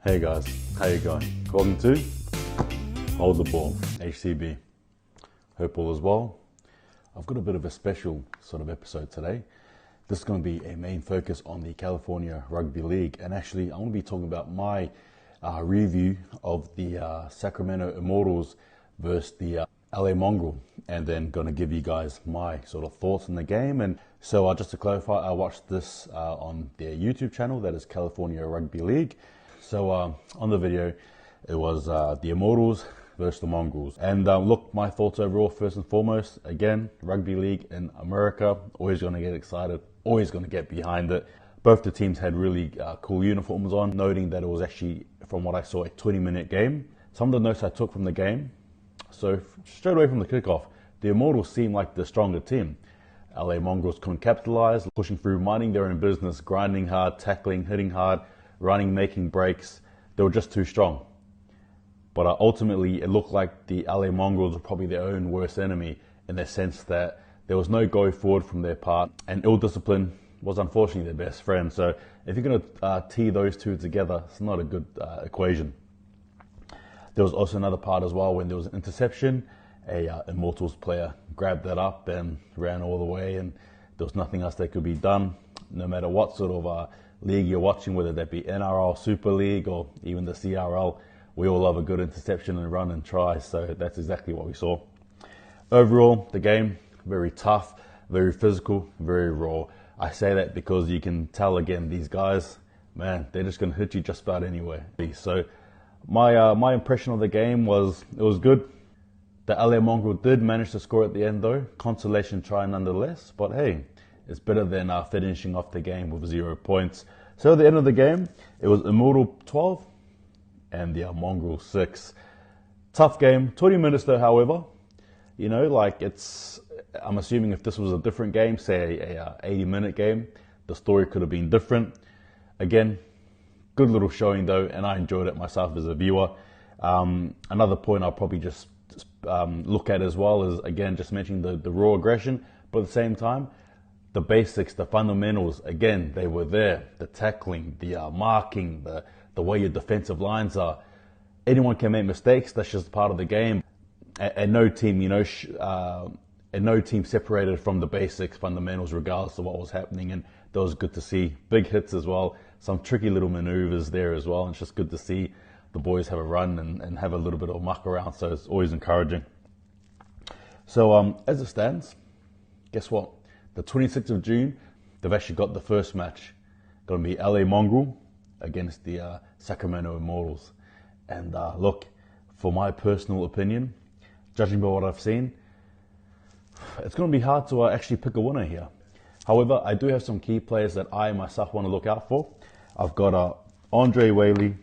Hey guys, how you going? Welcome to Hold the Ball, HTB. Hope all is well. I've got a bit of a special sort of episode today. This is going to be a main focus on the California Rugby League, and actually I'm going to be talking about my review of the Sacramento Immortals versus the LA Mongrel, and then going to give you guys my sort of thoughts on the game. And so just to clarify, I watched this on their YouTube channel, that is California Rugby League. So on the video, it was the Immortals versus the Mongrels. And look, my thoughts overall, first and foremost, again, Rugby League in America, always going to get excited, always going to get behind it. Both the teams had really cool uniforms on, noting that it was actually, from what I saw, a 20-minute game. Some of the notes I took from the game, so straight away from the kickoff, the Immortals seemed like the stronger team. LA Mongrels couldn't capitalize, pushing through, minding their own business, grinding hard, tackling, hitting hard, running, making breaks. They were just too strong. But ultimately, it looked like the LA Mongrels were probably their own worst enemy, in the sense that there was no go forward from their part, and ill discipline was unfortunately their best friend. So if you're going to tee those two together, it's not a good equation. There was also another part as well when there was an interception. A Immortals player grabbed that up and ran all the way, and there was nothing else that could be done. No matter what sort of league you're watching, whether that be NRL, Super League, or even the CRL, we all love a good interception and run and try, so that's exactly what we saw. Overall, the game, very tough, very physical, very raw. I say that because you can tell, again, these guys, man, they're just going to hit you just about anywhere. So my impression of the game was, it was good. The LA Mongrel did manage to score at the end though, consolation try nonetheless, but hey, it's better than finishing off the game with 0 points. So at the end of the game, it was Immortal 12 and the Mongrel 6. Tough game, 20 minutes though, however. You know, like I'm assuming if this was a different game, say a 80-minute game, the story could have been different. Again, good little showing though, and I enjoyed it myself as a viewer. Another point I'll probably just look at as well is, again, just mentioning the raw aggression, but at the same time, the basics, the fundamentals, again, they were there. The tackling, the marking, the way your defensive lines are. Anyone can make mistakes. That's just part of the game. And no team, and no team separated from the basics, fundamentals, regardless of what was happening. And that was good to see. Big hits as well. Some tricky little maneuvers there as well. And it's just good to see the boys have a run and have a little bit of muck around. So it's always encouraging. So as it stands, guess what? The 26th of June, they've actually got the first match. Going to be LA Mongrel against the Sacramento Immortals. And look, for my personal opinion, judging by what I've seen, it's going to be hard to actually pick a winner here. However, I do have some key players that I myself want to look out for. I've got Andre Whaley,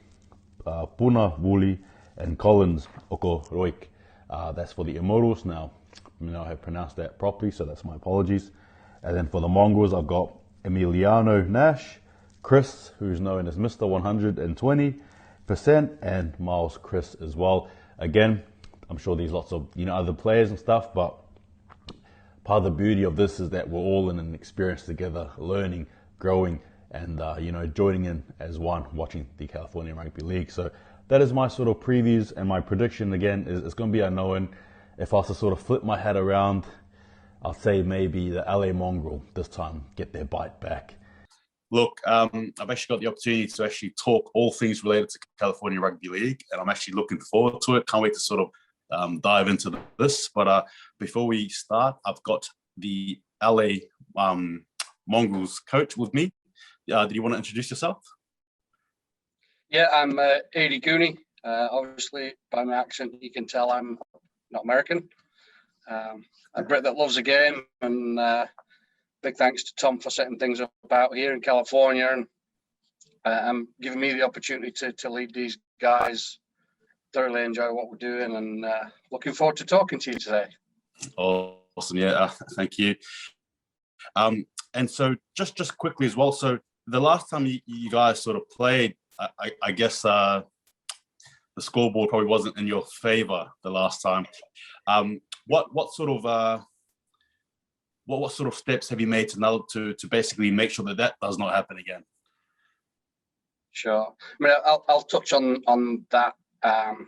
Puna Woolley, and Collins Okoroik. That's for the Immortals. Now, I have pronounced that properly, so that's my apologies. And then for the Mongrels, I've got Emiliano Nash, Chris, who's known as Mr. 120%, and Miles Chris as well. Again, I'm sure there's lots of other players and stuff, but part of the beauty of this is that we're all in an experience together, learning, growing, and joining in as one, watching the California Rugby League. So that is my sort of previews, and my prediction again is it's going to be unknown. If I was to sort of flip my head around, I'll say maybe the LA Mongrel this time get their bite back. Look, I've actually got the opportunity to actually talk all things related to California Rugby League, and I'm actually looking forward to it. Can't wait to sort of dive into this. But before we start, I've got the LA Mongrels coach with me. Do you want to introduce yourself? Yeah, I'm Adi Gooney. Obviously, by my accent, you can tell I'm not American. A Brit that loves the game, and big thanks to Tom for setting things up out here in California and giving me the opportunity to lead these guys. Thoroughly enjoy what we're doing, and looking forward to talking to you today. Awesome, yeah, thank you. And so just quickly as well, so the last time you guys sort of played, I guess the scoreboard probably wasn't in your favor the last time. What sort of steps have you made to basically make sure that does not happen again? Sure. I mean, I'll touch on that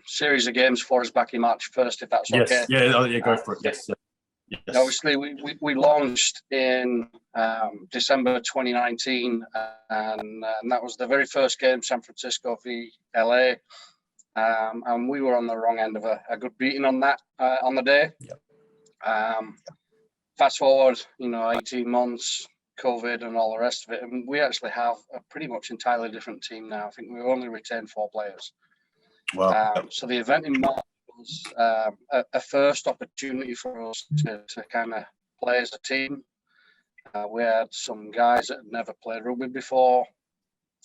series of games for us back in March 1st, if that's okay. Yeah, go for it. Yes. Obviously, we launched in December 2019, and that was the very first game, San Francisco v LA, and we were on the wrong end of a good beating on that on the day. Yep. Fast forward, 18 months, COVID and all the rest of it, and we actually have a pretty much entirely different team now. I think we've only retained 4 players. Wow. So the event in March was a first opportunity for us to kind of play as a team. We had some guys that had never played rugby before,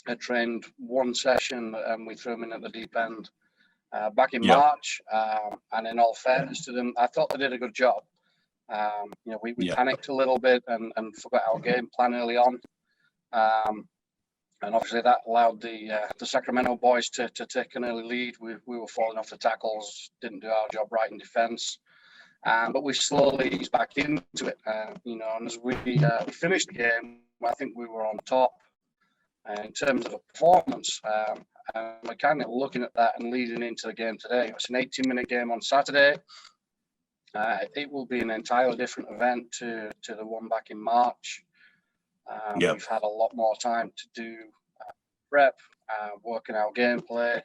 had trained one session, and we threw them in at the deep end back in March. And in all fairness to them, I thought they did a good job. We panicked a little bit and forgot our game plan early on. And obviously that allowed the Sacramento boys to take an early lead. We were falling off the tackles, didn't do our job right in defence. But we slowly eased back into it. And as we finished the game, I think we were on top in terms of a performance. And we're kind of looking at that and leading into the game today. It's an 18-minute game on Saturday. It will be an entirely different event to the one back in March. We've had a lot more time to do prep, working our gameplay,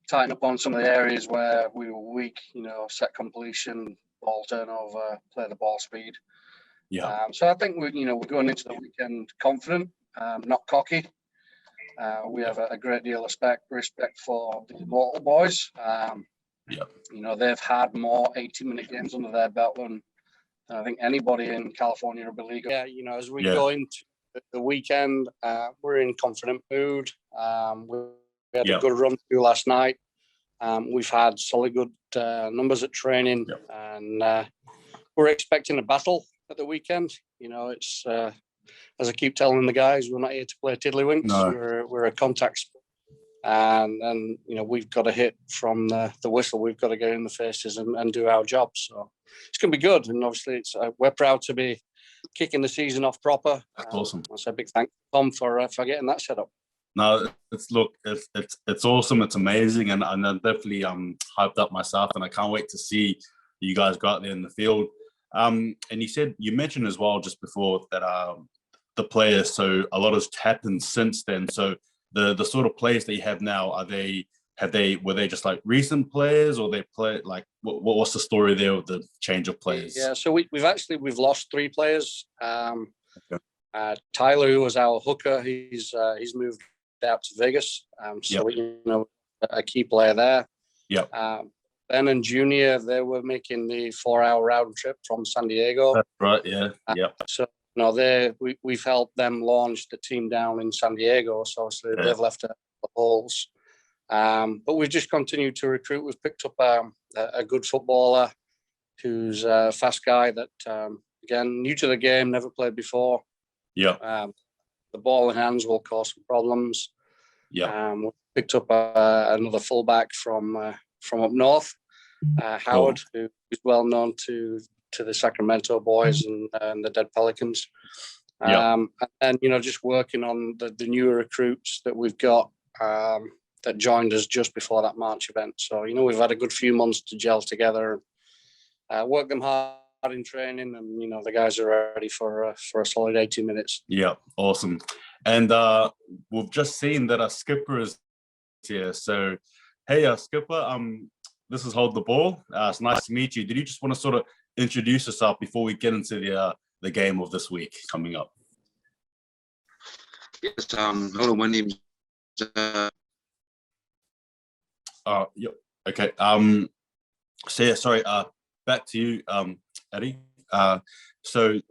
tighten up on some of the areas where we were weak, set completion, ball turnover, play the ball speed. So I think we're going into the weekend confident, not cocky. We have a great deal of respect for the Immortals boys. They've had more 18-minute games under their belt than I think anybody in California Rugby League. As we go into the weekend, we're in confident mood. We had a good run through last night. We've had solid good numbers at training, and we're expecting a battle at the weekend. It's as I keep telling the guys, we're not here to play tiddlywinks. No. We're a contact sport. And we've got to hit from the whistle. We've got to get in the faces and do our job. So it's going to be good. And obviously, we're proud to be kicking the season off proper. That's awesome. So a big thank you, Tom, for getting that set up. No, it's awesome. It's amazing, and I'm definitely hyped up myself, and I can't wait to see you guys go out there in the field. And you mentioned as well just before that the players. So a lot has happened since then. So the sort of players that you have now, were they just like recent players, or they play like what's the story there with the change of players? Yeah, so we've lost 3 players. Tyler, who was our hooker, he's moved out to Vegas. A key player there. Ben and Junior, they were making the 4-hour round trip from San Diego. That's right. Yeah. So we've helped them launch the team down in San Diego. So obviously they've left the holes. But we've just continued to recruit. We've picked up a good footballer who's a fast guy that, again, new to the game, never played before. The ball in hands will cause some problems. We picked up another fullback from up north, Howard, who is well known to the Sacramento boys and the Dead Pelicans. And just working on the newer recruits that we've got that joined us just before that March event. So, we've had a good few months to gel together, work them hard in training, and, the guys are ready for a solid 80 minutes. Yeah, awesome. And we've just seen that our skipper is here. So, hey, skipper, this is Hold the Ball. It's nice to meet you. Did you just want to sort of introduce yourself before we get into the game of this week coming up? Yes. Hello, my name is. Okay. Sorry. Back to you, Eddie. So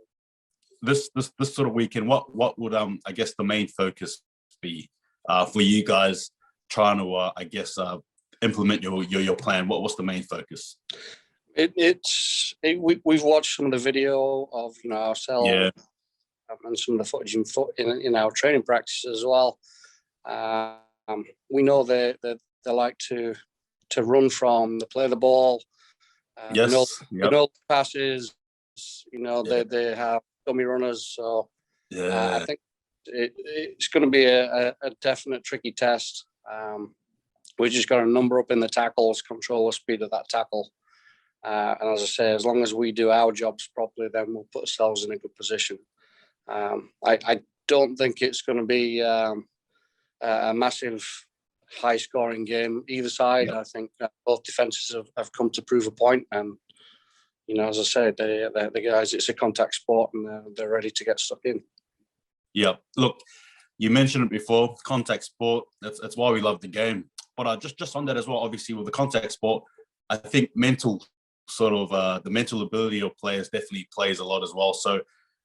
this sort of weekend, what would I guess the main focus be for you guys trying to implement your plan? What's the main focus? We've watched some of the video of ourselves and some of the footage in our training practice as well. We know they like to run from the play the ball. Passes. They have dummy runners. So I think it's going to be a definite tricky test. We just got a number up in the tackles, control the speed of that tackle. And as I say, as long as we do our jobs properly, then we'll put ourselves in a good position. I don't think it's going to be a massive high-scoring game either side. Yep. I think both defences have come to prove a point, and as I said, the guys, it's a contact sport, and they're ready to get stuck in. Yeah, look, you mentioned it before, contact sport. That's why we love the game. But just on that as well, obviously with the contact sport, I think mental the mental ability of players definitely plays a lot as well. So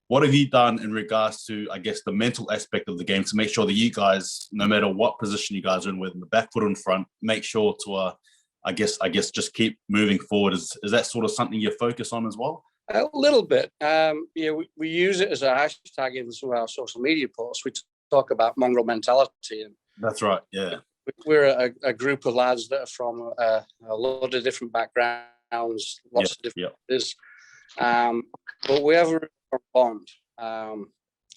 what have you done in regards to, I guess, the mental aspect of the game to make sure that you guys, no matter what position you guys are in, whether the back foot or in front, make sure to, I guess, just keep moving forward? Is that sort of something you focus on as well? A little bit. We use it as a hashtag in some of our social media posts. We talk about Mongrel mentality. And that's right, yeah. We're a group of lads that are from a lot of different backgrounds, lots of different places. But we have a bond.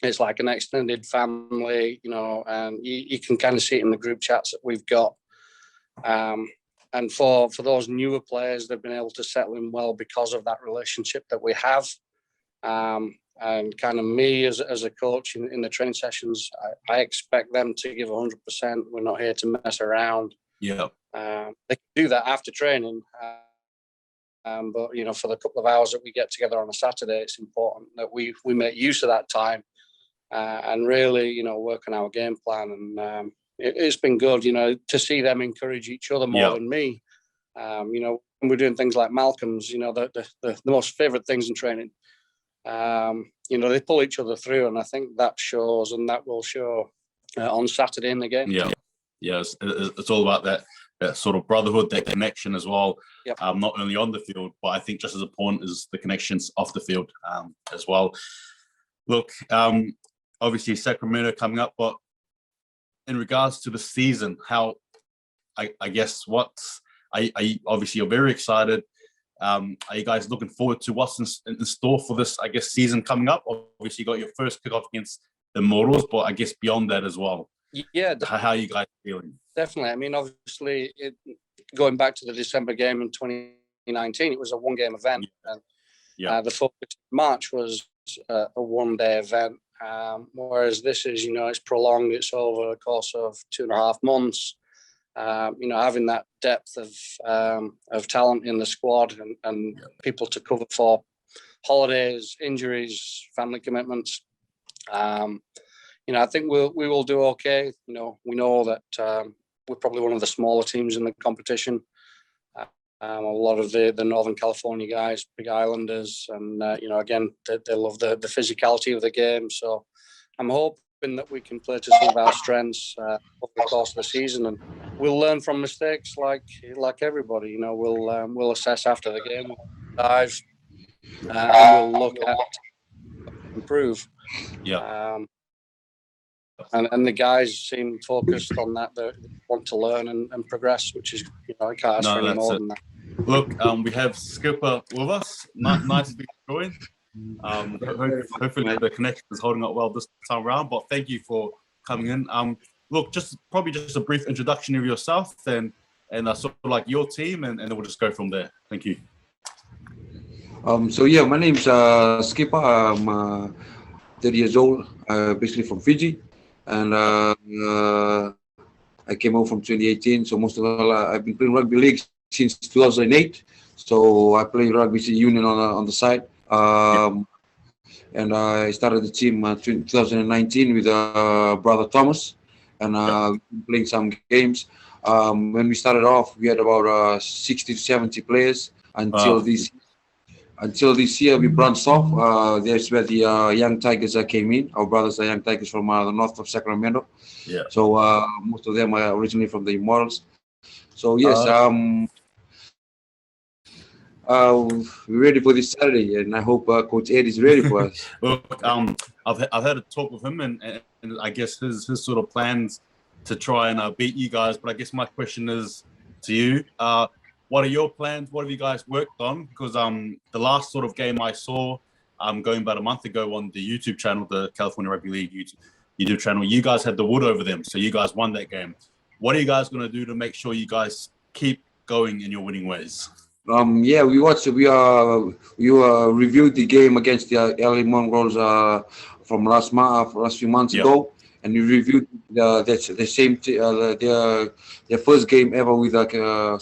It's like an extended family, and you can kind of see it in the group chats that we've got. And for those newer players, they've been able to settle in well because of that relationship that we have. And kind of me as a coach in the training sessions, I expect them to give 100%. We're not here to mess around. Yeah. They can do that after training. But, for the couple of hours that we get together on a Saturday, it's important that we make use of that time and really, work on our game plan. And it's been good, to see them encourage each other more than me. When we're doing things like Malcolm's, the most favourite things in training, they pull each other through. And I think that shows, and that will show on Saturday in the game. Yeah. Yeah, it's all about that sort of brotherhood, that connection as well. Yep. Not only on the field, but I think just as important is the connections off the field as well. Look, obviously Sacramento coming up, but in regards to the season, how I guess obviously you're very excited. Are you guys looking forward to what's in store for this, I guess, season coming up? Obviously, you got your first kickoff against the Immortals, but I guess beyond that as well. Yeah. How are you guys feeling? Definitely. I mean, obviously, going back to the December game in 2019, it was a one-game event. And the focus in March was a one-day event, whereas this is, it's prolonged. It's over the course of 2.5 months. Having that depth of talent in the squad and people to cover for holidays, injuries, family commitments. I think we will do okay. We know that we're probably one of the smaller teams in the competition. A lot of the Northern California guys, big islanders, and again, they love the physicality of the game. So I'm hoping that we can play to some of our strengths over the course of the season, and we'll learn from mistakes like everybody. We'll assess after the game, dive, and we'll look at improve. Yeah. And the guys seem focused on that. They want to learn and progress, which is, I can't ask for any more than that. Look, we have Skipper with us. Nice to be joined. Hopefully the connection is holding up well this time around, but thank you for coming in. Look, just a brief introduction of yourself and sort of like your team, and then we'll just go from there. Thank you. My name's Skipper. I'm 30 years old, basically from Fiji. And I came out from 2018. So most of all, I've been playing rugby league since 2008. So I play rugby union on the side. And I started the team in 2019 with brother Thomas, and playing some games. When we started off, we had about 60 to 70 players until this year we branched off. That's where the young Tigers came in. Our brothers are young Tigers from the north of Sacramento. Yeah. So most of them are originally from the Immortals. So yes, we're ready for this Saturday, and I hope Coach Ed is ready for us. Look, I've had a talk with him, and I guess his sort of plans to try and beat you guys. But I guess my question is to you. What are your plans? What have you guys worked on? Because the last sort of game I saw going about a month ago on the YouTube channel, the California Rugby League YouTube, you do channel. You guys had the wood over them, so you guys won that game. What are you guys going to do to make sure you guys keep going in your winning ways? Yeah, we reviewed the game against the LA Mongrels from last few months ago, and we reviewed their first game ever with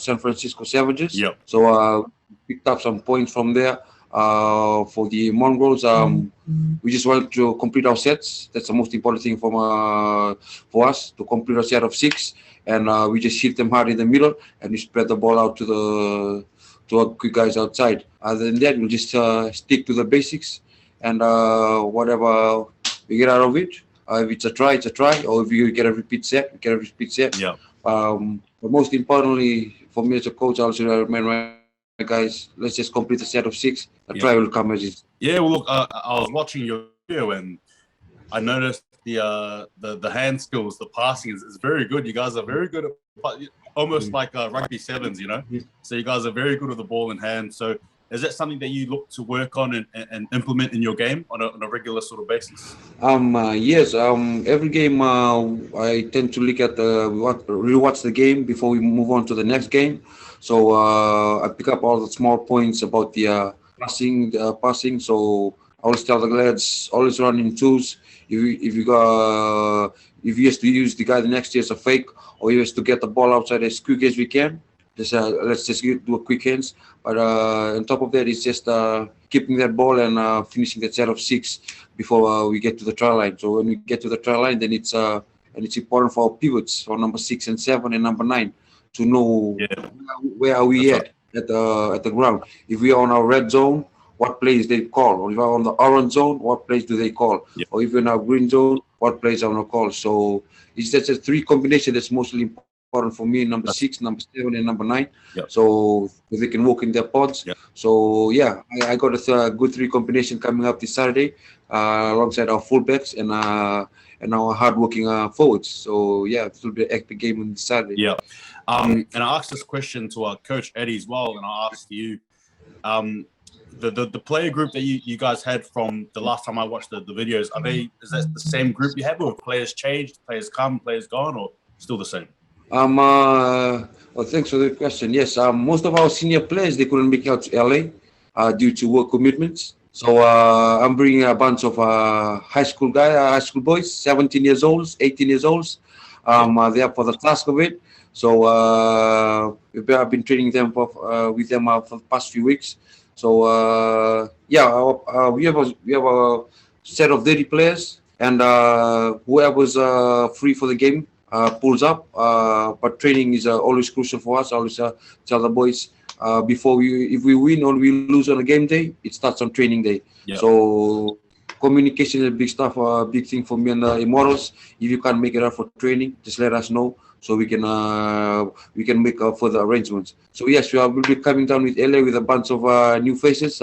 San Francisco Savages. Yep. So picked up some points from there. For the Mongrels, we just wanted to complete our sets. That's the most important thing for us, to complete a set of 6, and we just hit them hard in the middle, and we spread the ball out to our quick guys outside. Other than that, we'll just stick to the basics, and whatever we get out of it, if it's a try, it's a try, or if you get a repeat set, we get a repeat set. Yeah. But most importantly, for me as a coach, I also recommend my guys, let's just complete a set of 6. A try will come as is. Yeah, well, look, I was watching your video and I noticed the hand skills, the passing is very good. You guys are very good at almost like rugby sevens, you know. So you guys are very good at the ball in hand. So is that something that you look to work on and implement in your game on a regular sort of basis? Yes. Every game I tend to look at rewatch the game before we move on to the next game. So I pick up all the small points about the passing. So I always tell the lads, always run in twos. If you has to use the guy the next year as a fake, or you has to get the ball outside as quick as we can, let's just do a quick hands. But on top of that, it's just keeping that ball and finishing that set of 6 before we get to the try line. So when we get to the try line, then it's important for our pivots, for number 6 and 7 and number 9, to know where are we at the ground. If we are on our red zone, what plays they call, or if we're on the orange zone, what plays do they call, or if we're in our green zone, what plays are on a call. So it's just a 3 combination that's mostly important for me: number 6, number 7, and number 9. So they can walk in their pods. So I got a good 3 combination coming up this Saturday, alongside our fullbacks and our hardworking forwards. So it will be an epic game on this Saturday. And I asked this question to our coach Eddie as well, and I asked you, the player group that you guys had from the last time I watched the videos, is that the same group you have, or have players changed, players come, players gone, or still the same? Well, thanks for the question. Yes, most of our senior players, they couldn't make it out to LA due to work commitments. So I'm bringing a bunch of high school boys, 17 years old, 18 years old. They are for the task of it. So I've been training them with them for the past few weeks. So we have a set of 30 players, and whoever's free for the game pulls up. But training is always crucial for us. I always tell the boys, if we win or we lose on a game day, it starts on training day. So communication is a big thing for me and the Immortals. If you can't make it out for training, just let us know, so we can make further arrangements. So yes, we will be coming down with LA with a bunch of new faces,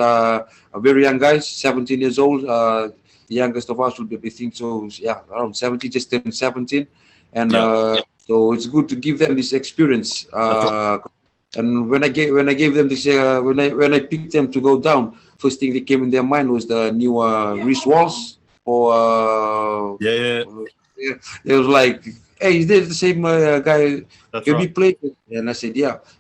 very young guys, 17 years old. The youngest of us will be, I think, so around 17, just turned 17, and so it's good to give them this experience. And when I gave them this, when I picked them to go down, first thing that came in their mind was the new wrist walls. It was like, hey, is this the same guy we played with? And I said,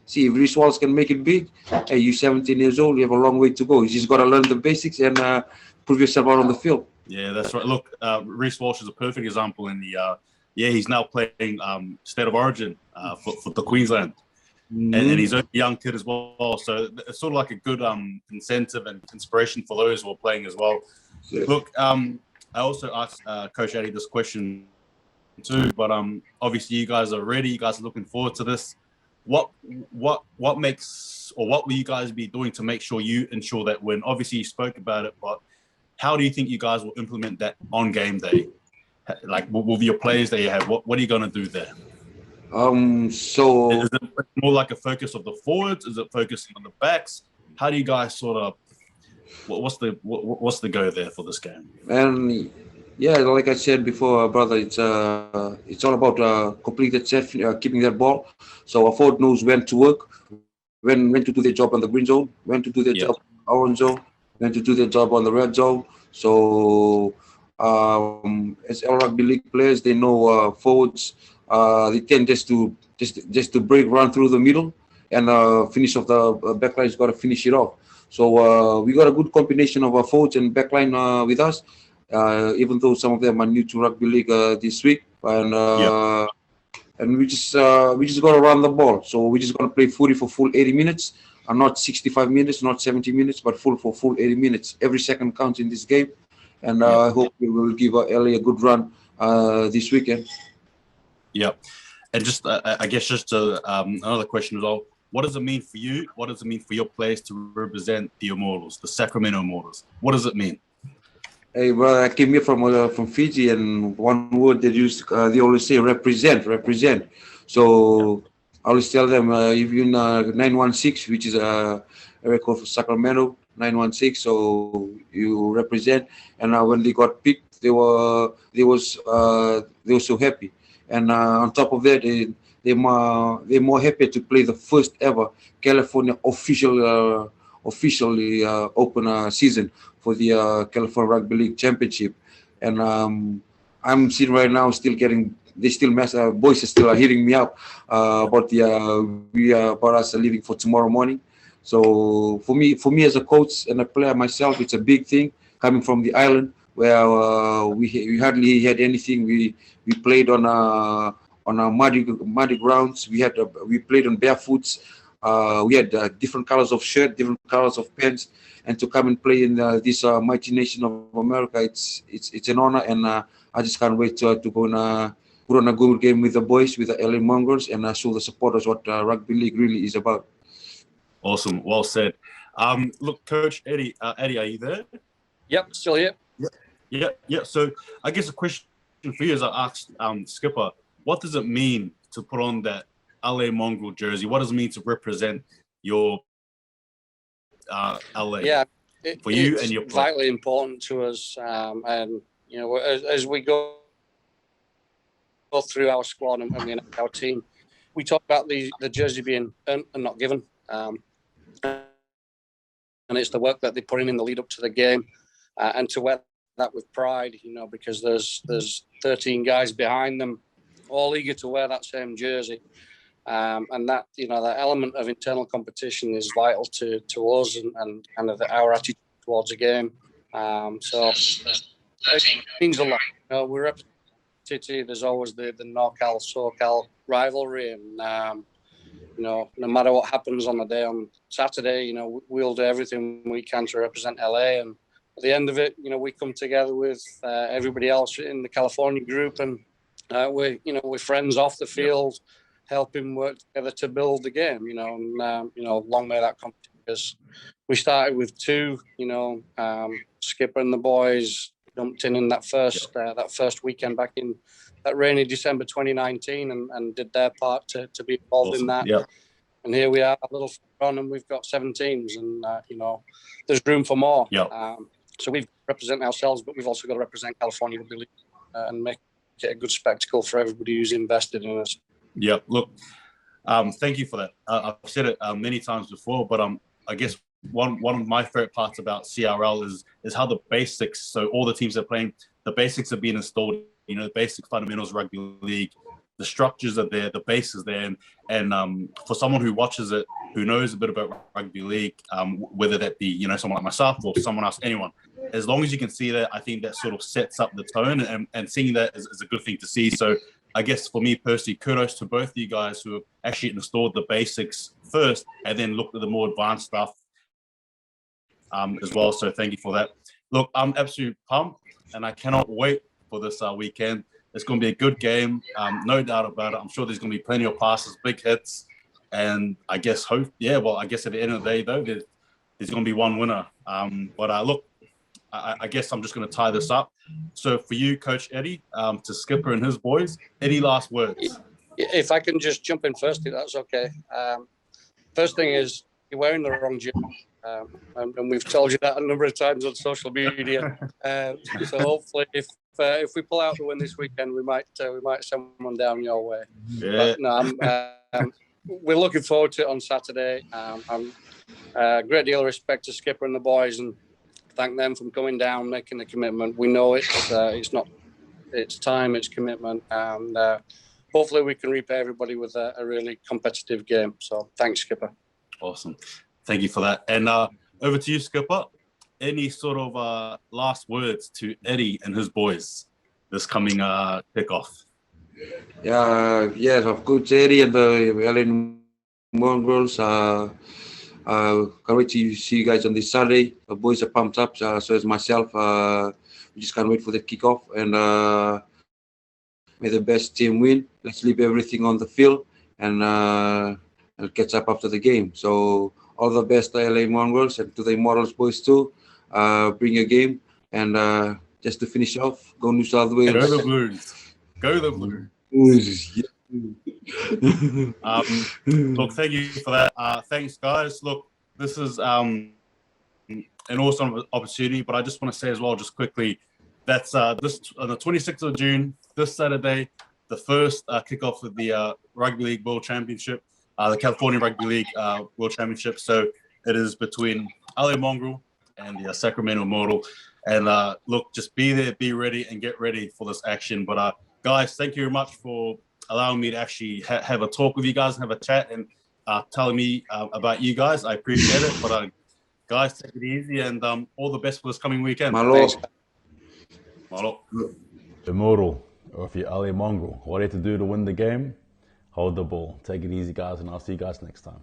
see, if wrist walls can make it big, hey, you're 17 years old, you have a long way to go. You just got to learn the basics and prove yourself out on the field. Yeah, that's right. Look, Reece Walsh is a perfect example in the, he's now playing State of Origin for the Queensland. And he's a young kid as well. So it's sort of like a good incentive and inspiration for those who are playing as well. Yes. Look, I also asked Coach Eddie this question too, but obviously you guys are ready. You guys are looking forward to this. What makes, or what will you guys be doing to make sure you ensure that when, obviously you spoke about it, but how do you think you guys will implement that on game day? Like with your players that you have, what are you going to do there? So is it more like a focus of the forwards? Is it focusing on the backs? How do you guys sort of, what's the go there for this game? And like I said before, brother, it's all about completed set, keeping that ball. So a forward knows when to work, when to do their job on the green zone, when to do their job on the orange zone, when to do their job on the red zone. So As all rugby league players, they know forwards. They tend just to break, run through the middle, and finish off the backline's got to finish it off. So we got a good combination of our forwards and backline with us. Even though some of them are new to rugby league this week, and we just got to run the ball. So we just got to play footy for full 80 minutes, and not 65 minutes, not 70 minutes, but full 80 minutes. Every second counts in this game, and I hope we will give LA a good run this weekend. Yep. And just, I guess, just another question as well. What does it mean for you? What does it mean for your players to represent the Immortals, the Sacramento Immortals? What does it mean? Hey, well, I came here from Fiji, and one word they use, they always say represent. So I always tell them, if you're in 916, which is a record for Sacramento, 916, so you represent. And when they got picked, they were so happy. And on top of that, they're more happy to play the first ever California officially open season for the California Rugby League Championship. And I'm sitting right now still getting, voices still are hitting me up about us leaving for tomorrow morning. So for me as a coach and a player myself, it's a big thing coming from the island where we hardly had anything. We played on our muddy grounds. We played on barefoots. We had different colors of shirt, different colors of pants, and to come and play in this mighty nation of America, it's an honor, and I just can't wait to go and put on a good game with the boys, with the LA Mongrels, and show the supporters what rugby league really is about. Awesome, well said. Look, Coach Eddie, are you there? Yep, still here. Yeah. So I guess a question for you, as I asked Skipper, what does it mean to put on that LA Mongrel jersey? What does it mean to represent your LA? Yeah, for you and your it's vitally important to us. And you know, as we go through our squad and our team, we talk about the jersey being earned and not given. And it's the work that they put in the lead up to the game, and to wear that with pride, you know, because there's 13 guys behind them, all eager to wear that same jersey. And that, you know, that element of internal competition is vital to us and kind of our attitude towards the game. So it means a lot. You know, we're representing City. There's always the NorCal, SoCal rivalry, and you know, no matter what happens on the day on Saturday, you know, we'll do everything we can to represent LA. And at the end of it, you know, we come together with everybody else in the California group, and we're friends off the field, helping work together to build the game. You know, and long may that come, because we started with two. You know, Skipper and the boys jumped in that first weekend back in that rainy December 2019, and did their part to be involved in that. Yeah. And here we are, a little on, and we've got 7 teams, and you know, there's room for more. Yeah. So we represent ourselves, but we've also got to represent California Rugby League and make it a good spectacle for everybody who's invested in us. Yeah. Look, thank you for that. I've said it many times before, but I guess one of my favorite parts about CRL is how the basics. So all the teams are playing, the basics are being installed. You know, the basic fundamentals of rugby league, the structures are there, the base is there, and for someone who watches it, who knows a bit about rugby league, whether that be, you know, someone like myself or someone else, anyone, as long as you can see that, I think that sort of sets up the tone, and seeing that is a good thing to see. So I guess for me personally, kudos to both of you guys who have actually installed the basics first and then looked at the more advanced stuff as well. So thank you for that. Look, I'm absolutely pumped, and I cannot wait for this weekend. It's going to be a good game, no doubt about it. I'm sure there's going to be plenty of passes, big hits, and I guess at the end of the day, though, there's going to be one winner. But look, I guess I'm just going to tie this up. So for you, Coach Eddie, to Skipper and his boys, any last words? If I can just jump in first, if that's okay. First thing is, you're wearing the wrong jersey. And we've told you that a number of times on social media. So hopefully, if we pull out the win this weekend, we might send one down your way. Yeah. But no, we're looking forward to it on Saturday. A great deal of respect to Skipper and the boys, and thank them for coming down, making the commitment. We know it's not, it's time, it's commitment, and hopefully we can repay everybody with a really competitive game. So thanks, Skipper. Awesome. Thank you for that. And over to you, Skipper. Any sort of last words to Eddie and his boys this coming kickoff? Yes, of course, Eddie and the LA Mongrels. Can't wait to see you guys on this Saturday. The boys are pumped up, so is myself. We just can't wait for the kickoff, and may the best team win. Let's leave everything on the field, and catch up after the game. So all the best to LA Mongrels and to the Immortals boys too. Bring your game, and just to finish off, go New South Wales. Go the Blues. Go the Blues. Look, thank you for that. Thanks, guys. Look, this is an awesome opportunity, but I just want to say as well, just quickly, that's this on the 26th of June, this Saturday, the first kickoff of the Rugby League World Championship, the California Rugby League World Championship. So it is between LA Mongrel and the Sacramento Immortal. And look, just be there, be ready, and get ready for this action. But guys, thank you very much for allowing me to actually have a talk with you guys and have a chat and telling me about you guys. I appreciate it. But guys, take it easy, and all the best for this coming weekend. Malo. Immortal, or if you're LA Mongrel, what do you have to do to win the game? Hold the ball. Take it easy, guys, and I'll see you guys next time.